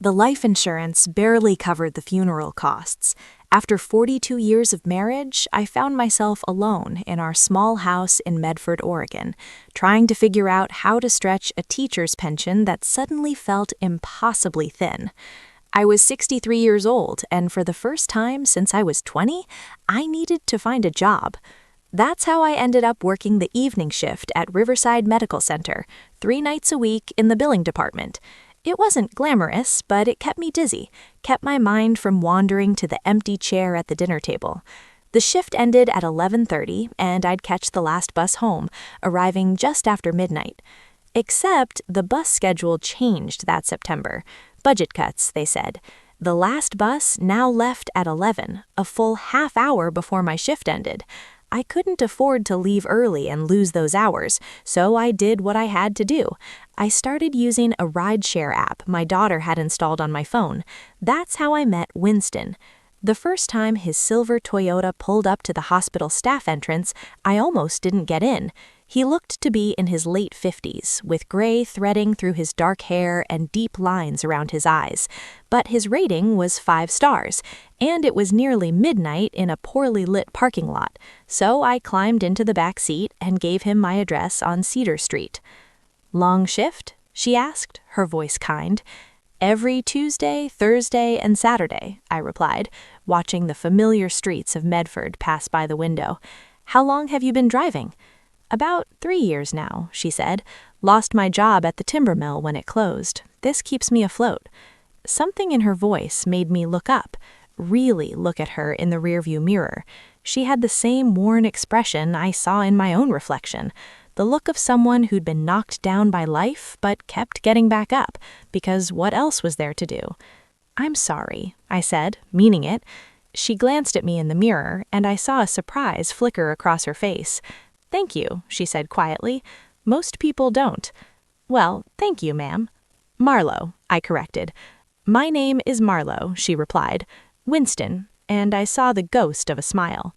The life insurance barely covered the funeral costs. After 42 years of marriage, I found myself alone in our small house in Medford, Oregon, trying to figure out how to stretch a teacher's pension that suddenly felt impossibly thin. I was 63 years old, and for the first time since I was 20, I needed to find a job. That's how I ended up working the evening shift at Riverside Medical Center, 3 nights a week in the billing department. It wasn't glamorous, but it kept me dizzy, kept my mind from wandering to the empty chair at the dinner table. The shift ended at 11:30, and I'd catch the last bus home, arriving just after midnight. Except the bus schedule changed that September. Budget cuts, they said. The last bus now left at 11, a full half hour before my shift ended. I couldn't afford to leave early and lose those hours, so I did what I had to do. I started using a Rideshare app my daughter had installed on my phone. That's how I met Winston. The first time his silver Toyota pulled up to the hospital staff entrance, I almost didn't get in. He looked to be in his late 50s, with gray threading through his dark hair and deep lines around his eyes. But his rating was 5 stars, and it was nearly midnight in a poorly lit parking lot, so I climbed into the back seat and gave him my address on Cedar Street. "Long shift?" she asked, her voice kind. "Every Tuesday, Thursday, and Saturday," I replied, watching the familiar streets of Medford pass by the window. "How long have you been driving?" "About 3 years now," she said. "Lost my job at the timber mill when it closed. This keeps me afloat." Something in her voice made me look up, really look at her in the rearview mirror. She had the same worn expression I saw in my own reflection, the look of someone who'd been knocked down by life but kept getting back up, because what else was there to do? "I'm sorry," I said, meaning it. She glanced at me in the mirror, and I saw a surprise flicker across her face. "Thank you," she said quietly. "Most people don't." "Well, thank you, ma'am." "Marlowe," I corrected. "My name is Marlowe," she replied. "Winston," and I saw the ghost of a smile.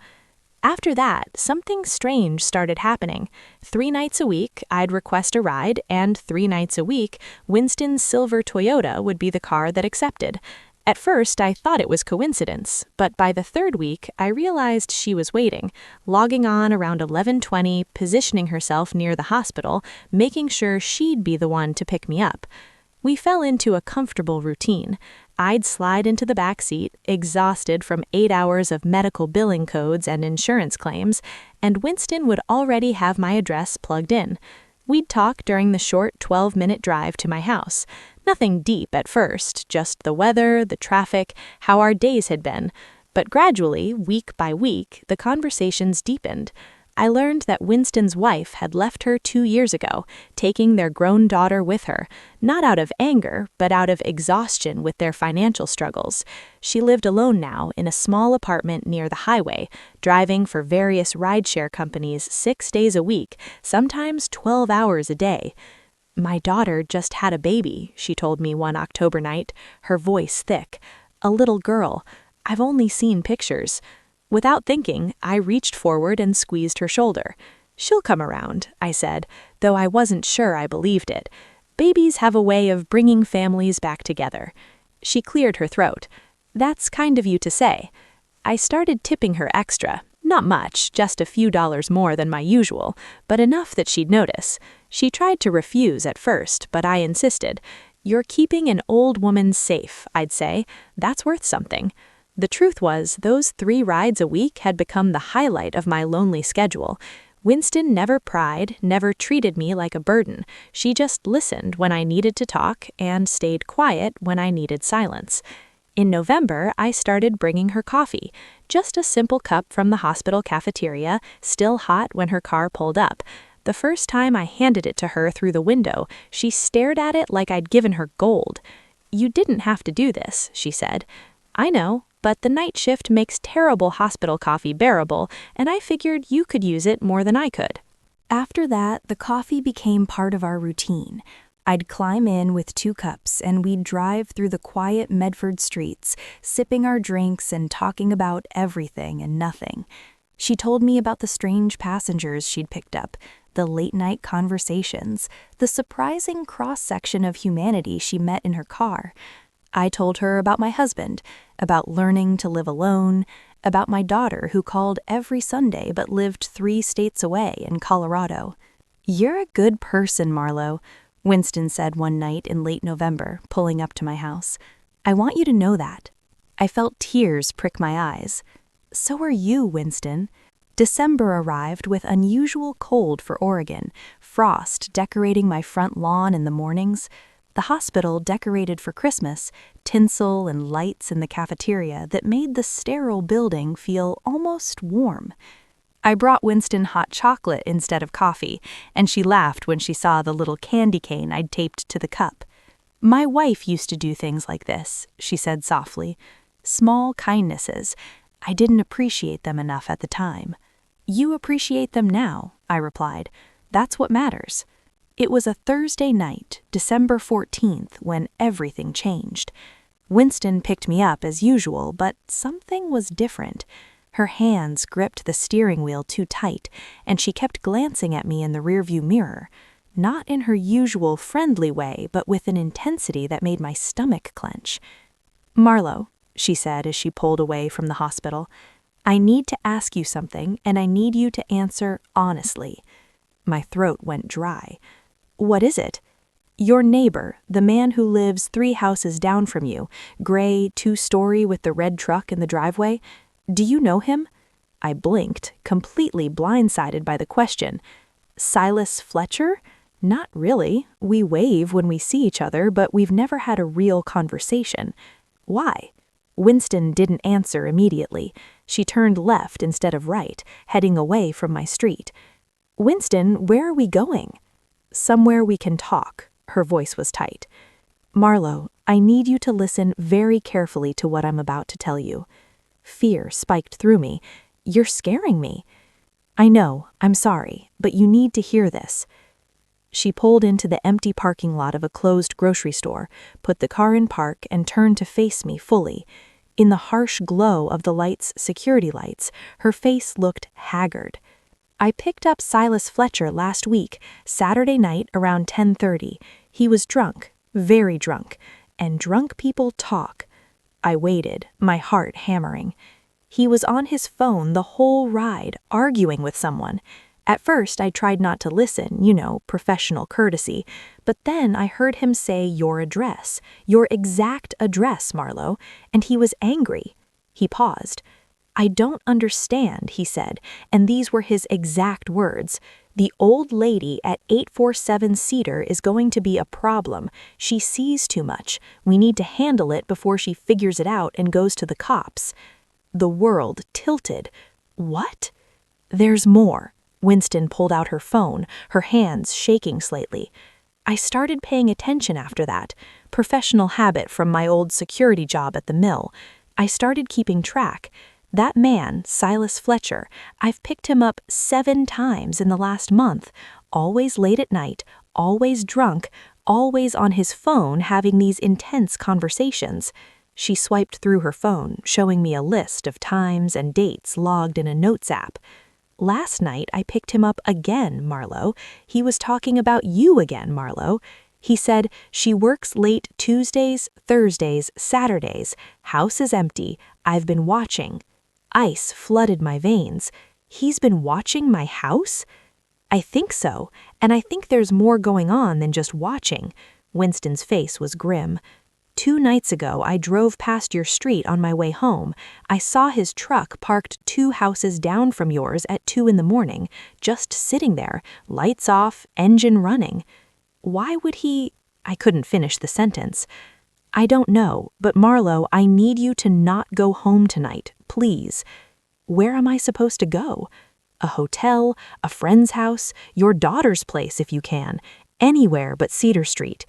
After that, something strange started happening. 3 nights a week, I'd request a ride, and 3 nights a week, Winston's silver Toyota would be the car that accepted. At first, I thought it was coincidence, but by the 3rd week, I realized she was waiting, logging on around 11:20, positioning herself near the hospital, making sure she'd be the one to pick me up. We fell into a comfortable routine. I'd slide into the back seat, exhausted from 8 hours of medical billing codes and insurance claims, and Winston would already have my address plugged in. We'd talk during the short 12-minute drive to my house. Nothing deep at first, just the weather, the traffic, how our days had been. But gradually, week by week, the conversations deepened. I learned that Winston's wife had left her 2 years ago, taking their grown daughter with her, not out of anger, but out of exhaustion with their financial struggles. She lived alone now in a small apartment near the highway, driving for various rideshare companies 6 days a week, sometimes 12 hours a day. "My daughter just had a baby," she told me one October night, her voice thick. "A little girl. I've only seen pictures." Without thinking, I reached forward and squeezed her shoulder. "She'll come around," I said, though I wasn't sure I believed it. Babies have a way of bringing families back together. She cleared her throat. "That's kind of you to say." I started tipping her extra. Not much, just a few dollars more than my usual, but enough that she'd notice. She tried to refuse at first, but I insisted. "You're keeping an old woman safe," I'd say. "That's worth something." The truth was, those 3 rides a week had become the highlight of my lonely schedule. Winston never pried, never treated me like a burden. She just listened when I needed to talk and stayed quiet when I needed silence. In November, I started bringing her coffee, just a simple cup from the hospital cafeteria, still hot when her car pulled up. The first time I handed it to her through the window, she stared at it like I'd given her gold. "You didn't have to do this," she said. "I know, but the night shift makes terrible hospital coffee bearable, and I figured you could use it more than I could." After that, the coffee became part of our routine. I'd climb in with 2 cups, and we'd drive through the quiet Medford streets, sipping our drinks and talking about everything and nothing. She told me about the strange passengers she'd picked up, the late-night conversations, the surprising cross-section of humanity she met in her car. I told her about my husband, about learning to live alone, about my daughter who called every Sunday but lived 3 states away in Colorado. "You're a good person, Marlo," Winston said one night in late November, pulling up to my house. "I want you to know that." I felt tears prick my eyes. "So are you, Winston." December arrived with unusual cold for Oregon, frost decorating my front lawn in the mornings, the hospital decorated for Christmas, tinsel and lights in the cafeteria that made the sterile building feel almost warm. I brought Winston hot chocolate instead of coffee, and she laughed when she saw the little candy cane I'd taped to the cup. "My wife used to do things like this," she said softly. "Small kindnesses. I didn't appreciate them enough at the time." "You appreciate them now," I replied. "That's what matters." It was a Thursday night, December 14th, when everything changed. Winston picked me up as usual, but something was different. Her hands gripped the steering wheel too tight, and she kept glancing at me in the rearview mirror, not in her usual friendly way, but with an intensity that made my stomach clench. "Marlo," she said as she pulled away from the hospital, "I need to ask you something, and I need you to answer honestly." My throat went dry. "What is it?" "Your neighbor, the man who lives 3 houses down from you, gray 2-story with the red truck in the driveway. Do you know him?" I blinked, completely blindsided by the question. "Silas Fletcher? Not really. We wave when we see each other, but we've never had a real conversation. Why?" Winston didn't answer immediately. She turned left instead of right, heading away from my street. "Winston, where are we going?" "Somewhere we can talk." Her voice was tight. "Marlo, I need you to listen very carefully to what I'm about to tell you." Fear spiked through me. "You're scaring me." "I know, I'm sorry, but you need to hear this." She pulled into the empty parking lot of a closed grocery store, put the car in park, and turned to face me fully. In the harsh glow of the light's security lights, her face looked haggard. "I picked up Silas Fletcher last week, Saturday night around 10:30. He was drunk, very drunk, and drunk people talk." I waited, my heart hammering. "He was on his phone the whole ride, arguing with someone. At first, I tried not to listen, professional courtesy, but then I heard him say your address, your exact address, Marlo, and he was angry." He paused. "I don't understand," he said, and these were his exact words. "The old lady at 847 Cedar is going to be a problem. She sees too much. We need to handle it before she figures it out and goes to the cops." The world tilted. "What?" "There's more." Winston pulled out her phone, her hands shaking slightly. "I started paying attention after that. Professional habit from my old security job at the mill. I started keeping track. That man, Silas Fletcher, I've picked him up 7 times in the last month, always late at night, always drunk, always on his phone having these intense conversations." She swiped through her phone, showing me a list of times and dates logged in a notes app. "Last night I picked him up again, Marlo. He was talking about you again, Marlo. He said, she works late Tuesdays, Thursdays, Saturdays. House is empty. I've been watching." Ice flooded my veins. "He's been watching my house?" "I think so, and I think there's more going on than just watching." Winston's face was grim. 2 nights ago, I drove past your street on my way home. I saw his truck parked 2 houses down from yours at 2 in the morning, just sitting there, lights off, engine running. Why would he—" I couldn't finish the sentence. "I don't know, but Marlo, I need you to not go home tonight, please." "Where am I supposed to go?" "A hotel, a friend's house, your daughter's place if you can. Anywhere but Cedar Street."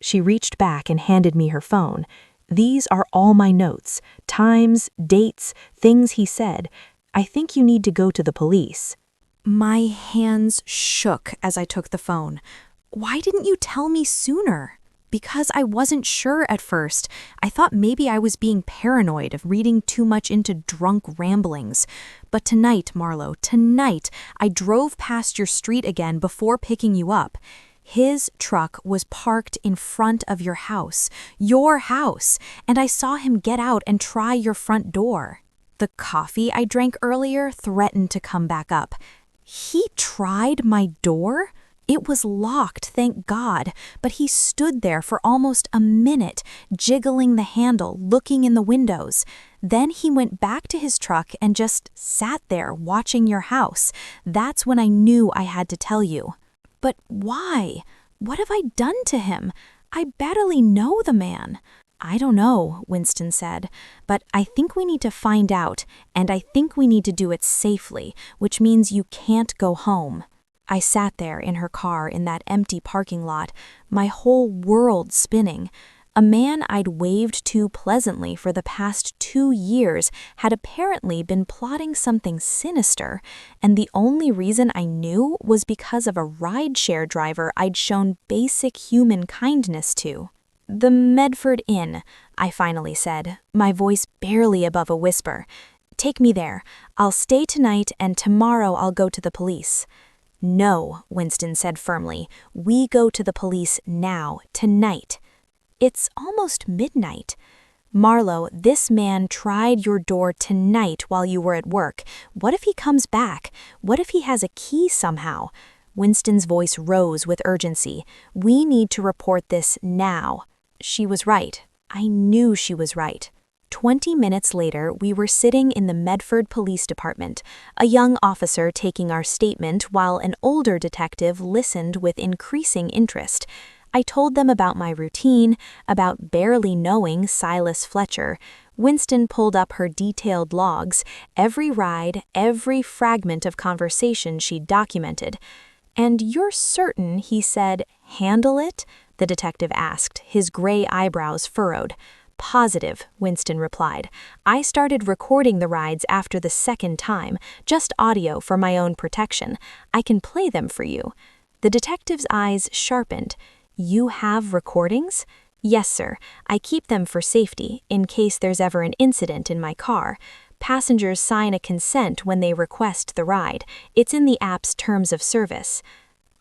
She reached back and handed me her phone. "These are all my notes, times, dates, things he said. I think you need to go to the police." My hands shook as I took the phone. "Why didn't you tell me sooner?" "Because I wasn't sure at first. I thought maybe I was being paranoid of reading too much into drunk ramblings. But tonight, Marlo, tonight, I drove past your street again before picking you up. His truck was parked in front of your house, and I saw him get out and try your front door. The coffee I drank earlier threatened to come back up. He tried my door? It was locked, thank God, but he stood there for almost a minute, jiggling the handle, looking in the windows. Then he went back to his truck and just sat there watching your house. That's when I knew I had to tell you. But why? What have I done to him? I barely know the man. I don't know, Winston said, but I think we need to find out, and I think we need to do it safely, which means you can't go home. I sat there in her car in that empty parking lot, my whole world spinning. A man I'd waved to pleasantly for the past 2 years had apparently been plotting something sinister, and the only reason I knew was because of a rideshare driver I'd shown basic human kindness to. "The Medford Inn," I finally said, my voice barely above a whisper. "Take me there. I'll stay tonight, and tomorrow I'll go to the police." "No," Winston said firmly. "We go to the police now, tonight." "It's almost midnight." "Marlo, this man tried your door tonight while you were at work. What if he comes back? What if he has a key somehow?" Winston's voice rose with urgency. "We need to report this now." She was right. I knew she was right. 20 minutes later, we were sitting in the Medford Police Department, a young officer taking our statement while an older detective listened with increasing interest. I told them about my routine, about barely knowing Silas Fletcher. Winston pulled up her detailed logs, every ride, every fragment of conversation she'd documented. "And you're certain," he said, "handle it?" the detective asked, his gray eyebrows furrowed. "Positive," Winston replied. "I started recording the rides after the second time, just audio for my own protection. I can play them for you." The detective's eyes sharpened. "You have recordings?" "Yes, sir. I keep them for safety, in case there's ever an incident in my car. Passengers sign a consent when they request the ride. It's in the app's terms of service."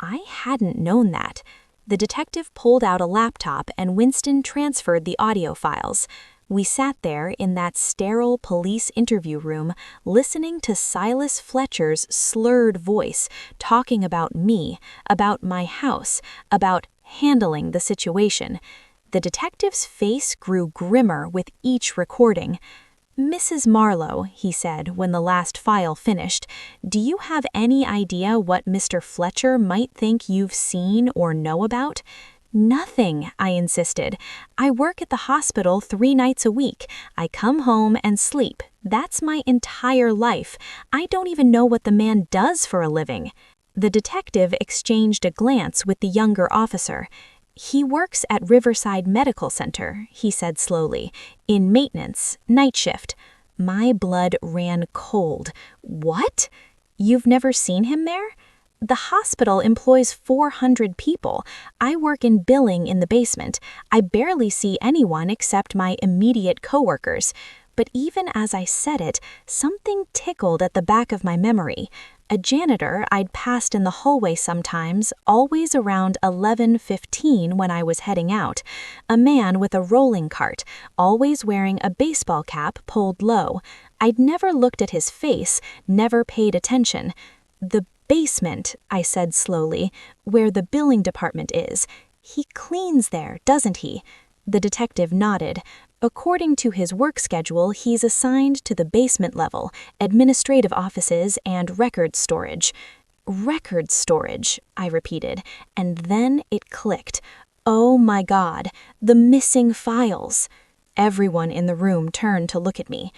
I hadn't known that. The detective pulled out a laptop and Winston transferred the audio files. We sat there in that sterile police interview room, listening to Silas Fletcher's slurred voice, talking about me, about my house, about handling the situation. The detective's face grew grimmer with each recording. "Mrs. Marlowe," he said when the last file finished, "do you have any idea what Mr. Fletcher might think you've seen or know about?" "Nothing," I insisted. "I work at the hospital 3 nights a week. I come home and sleep. That's my entire life. I don't even know what the man does for a living." The detective exchanged a glance with the younger officer. "He works at Riverside Medical Center," he said slowly, "in maintenance, night shift." My blood ran cold. "What? You've never seen him there?" "The hospital employs 400 people. I work in billing in the basement. I barely see anyone except my immediate coworkers." But even as I said it, something tickled at the back of my memory. A janitor I'd passed in the hallway sometimes, always around 11:15 when I was heading out. A man with a rolling cart, always wearing a baseball cap pulled low. I'd never looked at his face, never paid attention. "The basement," I said slowly, "where the billing department is. He cleans there, doesn't he?" The detective nodded. "According to his work schedule, he's assigned to the basement level, administrative offices, and record storage." "Record storage," I repeated, and then it clicked. Oh my God, the missing files. Everyone in the room turned to look at me.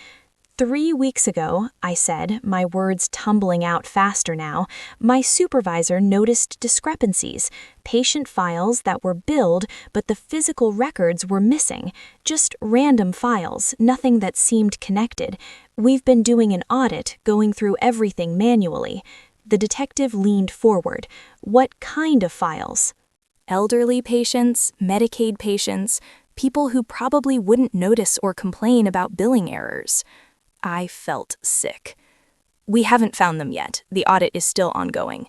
3 weeks ago, I said, my words tumbling out faster now, my supervisor noticed discrepancies, patient files that were billed, but the physical records were missing, just random files, nothing that seemed connected. We've been doing an audit, going through everything manually. The detective leaned forward. "What kind of files?" "Elderly patients, Medicaid patients, people who probably wouldn't notice or complain about billing errors." I felt sick. "We haven't found them yet. The audit is still ongoing."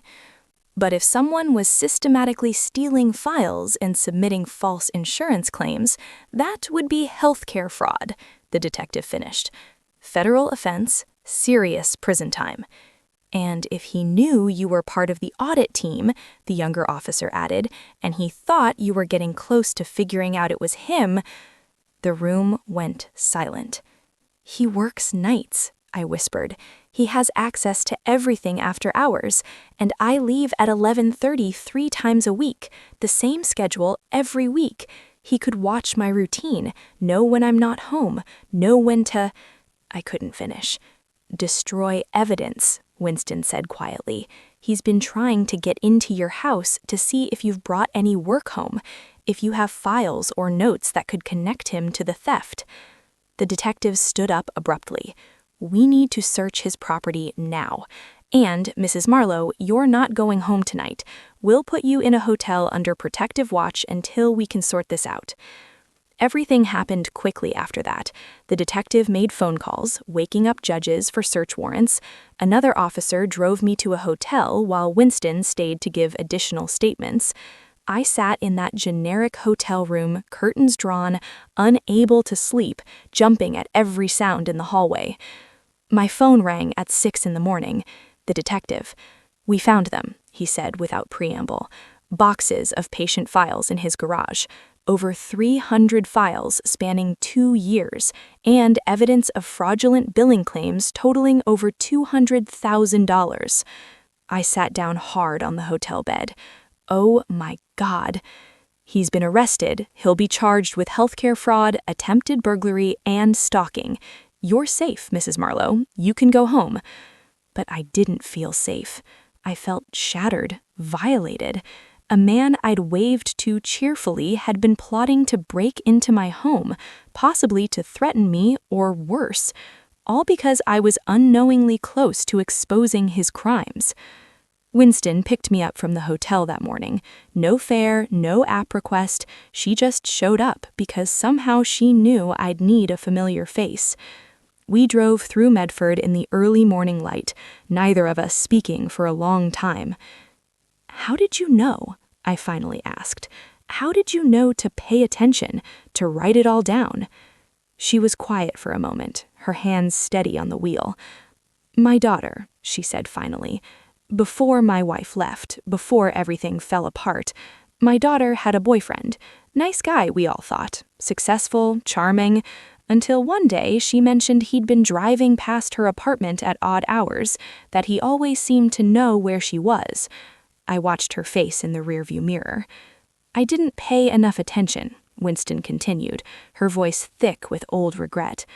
But if someone was systematically stealing files and submitting false insurance claims, that would be healthcare fraud, the detective finished. Federal offense, serious prison time. And if he knew you were part of the audit team, the younger officer added, and he thought you were getting close to figuring out it was him, the room went silent. He works nights, I whispered. He has access to everything after hours, and I leave at 11:30 3 times a week, the same schedule every week. He could watch my routine, know when I'm not home, know when to... I couldn't finish. Destroy evidence, Winston said quietly. He's been trying to get into your house to see if you've brought any work home, if you have files or notes that could connect him to the theft. The detective stood up abruptly. We need to search his property now. And, Mrs. Marlowe, you're not going home tonight. We'll put you in a hotel under protective watch until we can sort this out. Everything happened quickly after that. The detective made phone calls, waking up judges for search warrants. Another officer drove me to a hotel while Winston stayed to give additional statements. I sat in that generic hotel room, curtains drawn, unable to sleep, jumping at every sound in the hallway. My phone rang at 6 a.m. The detective. We found them, he said without preamble. Boxes of patient files in his garage. Over 300 files spanning 2 years, and evidence of fraudulent billing claims totaling over $200,000. I sat down hard on the hotel bed. Oh my God. He's been arrested. He'll be charged with healthcare fraud, attempted burglary, and stalking. You're safe, Mrs. Marlowe. You can go home. But I didn't feel safe. I felt shattered, violated. A man I'd waved to cheerfully had been plotting to break into my home, possibly to threaten me or worse, all because I was unknowingly close to exposing his crimes. Winston picked me up from the hotel that morning. No fare, no app request. She just showed up because somehow she knew I'd need a familiar face. We drove through Medford in the early morning light, neither of us speaking for a long time. How did you know? I finally asked. How did you know to pay attention, to write it all down? She was quiet for a moment, her hands steady on the wheel. My daughter, she said finally. Before my wife left, before everything fell apart, my daughter had a boyfriend. Nice guy, we all thought. Successful, charming, until one day she mentioned he'd been driving past her apartment at odd hours, that he always seemed to know where she was. I watched her face in the rearview mirror. I didn't pay enough attention, Winston continued, her voice thick with old regret.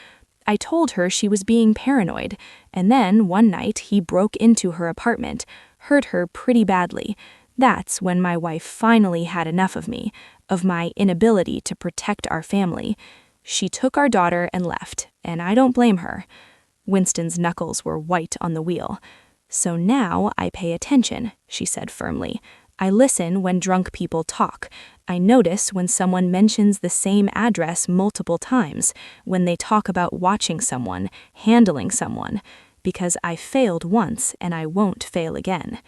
I told her she was being paranoid, and then one night he broke into her apartment, hurt her pretty badly. That's when my wife finally had enough of me, of my inability to protect our family. She took our daughter and left, and I don't blame her. Winston's knuckles were white on the wheel. So now I pay attention, she said firmly. I listen when drunk people talk. I notice when someone mentions the same address multiple times, when they talk about watching someone, handling someone, because I failed once and I won't fail again.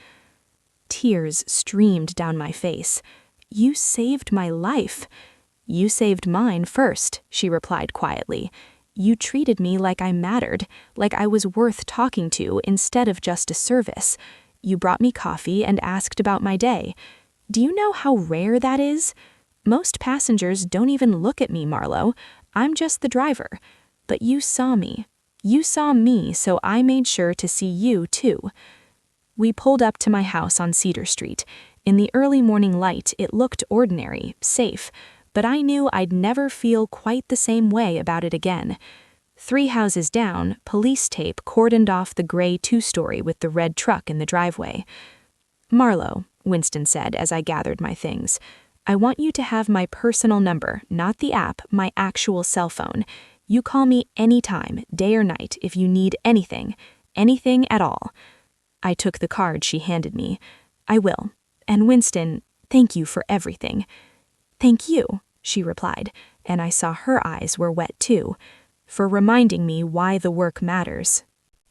Tears streamed down my face. You saved my life. You saved mine first, she replied quietly. You treated me like I mattered, like I was worth talking to instead of just a service. You brought me coffee and asked about my day. Do you know how rare that is? Most passengers don't even look at me, Marlowe. I'm just the driver. But you saw me. You saw me, so I made sure to see you, too. We pulled up to my house on Cedar Street. In the early morning light, it looked ordinary, safe, but I knew I'd never feel quite the same way about it again. 3 houses down, police tape cordoned off the gray 2-story with the red truck in the driveway. Marlowe, Winston said as I gathered my things, I want you to have my personal number, not the app, my actual cell phone. You call me anytime, day or night, if you need anything at all. I took the card she handed me. I will. And Winston, thank you for everything. Thank you, she replied, and I saw her eyes were wet too, for reminding me why the work matters.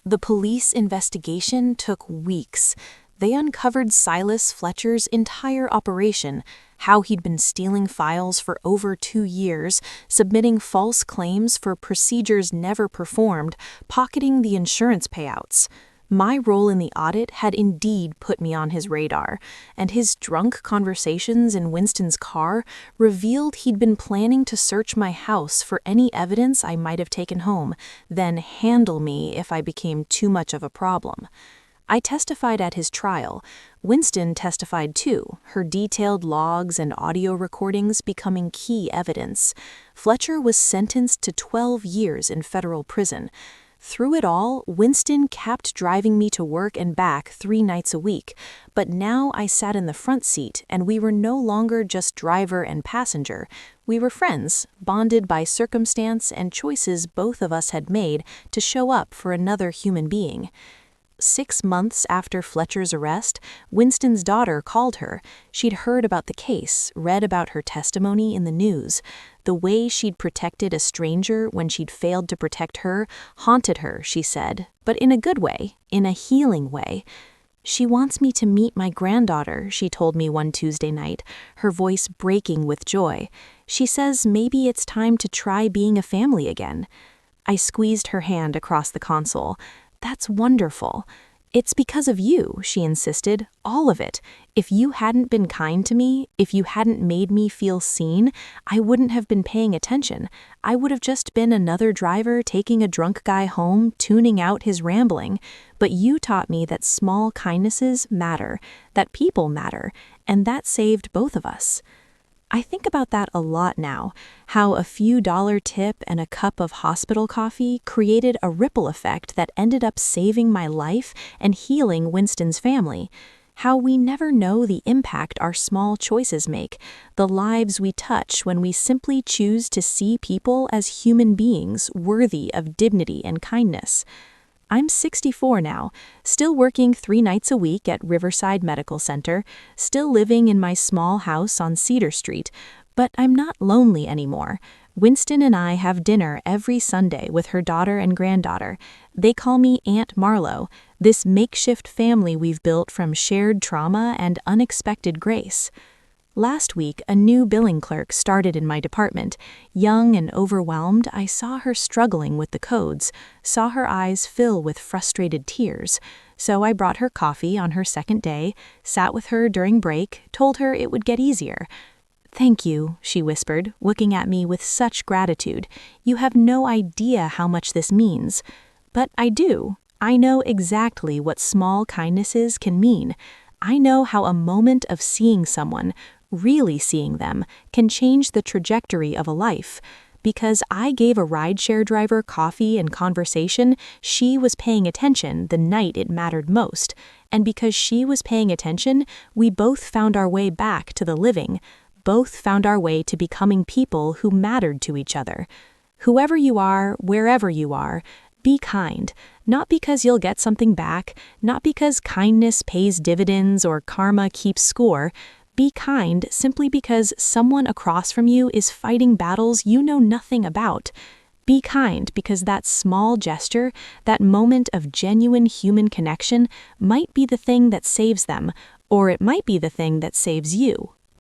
The police investigation took weeks. They uncovered Silas Fletcher's entire operation, how he'd been stealing files for over 2 years, submitting false claims for procedures never performed, pocketing the insurance payouts. My role in the audit had indeed put me on his radar, and his drunk conversations in Winston's car revealed he'd been planning to search my house for any evidence I might have taken home, then handle me if I became too much of a problem. I testified at his trial. Winston testified too, her detailed logs and audio recordings becoming key evidence. Fletcher was sentenced to 12 years in federal prison. Through it all, Winston kept driving me to work and back 3 nights a week, but now I sat in the front seat and we were no longer just driver and passenger. We were friends, bonded by circumstance and choices both of us had made to show up for another human being. 6 months after Fletcher's arrest, Winston's daughter called her. She'd heard about the case, read about her testimony in the news. The way she'd protected a stranger when she'd failed to protect her haunted her, she said, but in a good way, in a healing way. She wants me to meet my granddaughter, she told me one Tuesday night, her voice breaking with joy. She says maybe it's time to try being a family again. I squeezed her hand across the console. That's wonderful. It's because of you, she insisted, all of it. If you hadn't been kind to me, if you hadn't made me feel seen, I wouldn't have been paying attention. I would have just been another driver taking a drunk guy home, tuning out his rambling. But you taught me that small kindnesses matter, that people matter, and that saved both of us. I think about that a lot now, how a few dollar tip and a cup of hospital coffee created a ripple effect that ended up saving my life and healing Winston's family. How we never know the impact our small choices make, the lives we touch when we simply choose to see people as human beings worthy of dignity and kindness. I'm 64 now, still working 3 nights a week at Riverside Medical Center, still living in my small house on Cedar Street, but I'm not lonely anymore. Winston and I have dinner every Sunday with her daughter and granddaughter. They call me Aunt Marlowe, this makeshift family we've built from shared trauma and unexpected grace. Last week, a new billing clerk started in my department. Young and overwhelmed, I saw her struggling with the codes, saw her eyes fill with frustrated tears. So I brought her coffee on her second day, sat with her during break, told her it would get easier. "Thank you," she whispered, looking at me with such gratitude. "You have no idea how much this means." But I do. I know exactly what small kindnesses can mean. I know how a moment of seeing someone, really seeing them, can change the trajectory of a life. Because I gave a rideshare driver coffee and conversation, she was paying attention the night it mattered most. And because she was paying attention, we both found our way back to the living, both found our way to becoming people who mattered to each other. Whoever you are, wherever you are, be kind, not because you'll get something back, not because kindness pays dividends or karma keeps score. Be kind simply because someone across from you is fighting battles you know nothing about. Be kind because that small gesture, that moment of genuine human connection, might be the thing that saves them, or it might be the thing that saves you.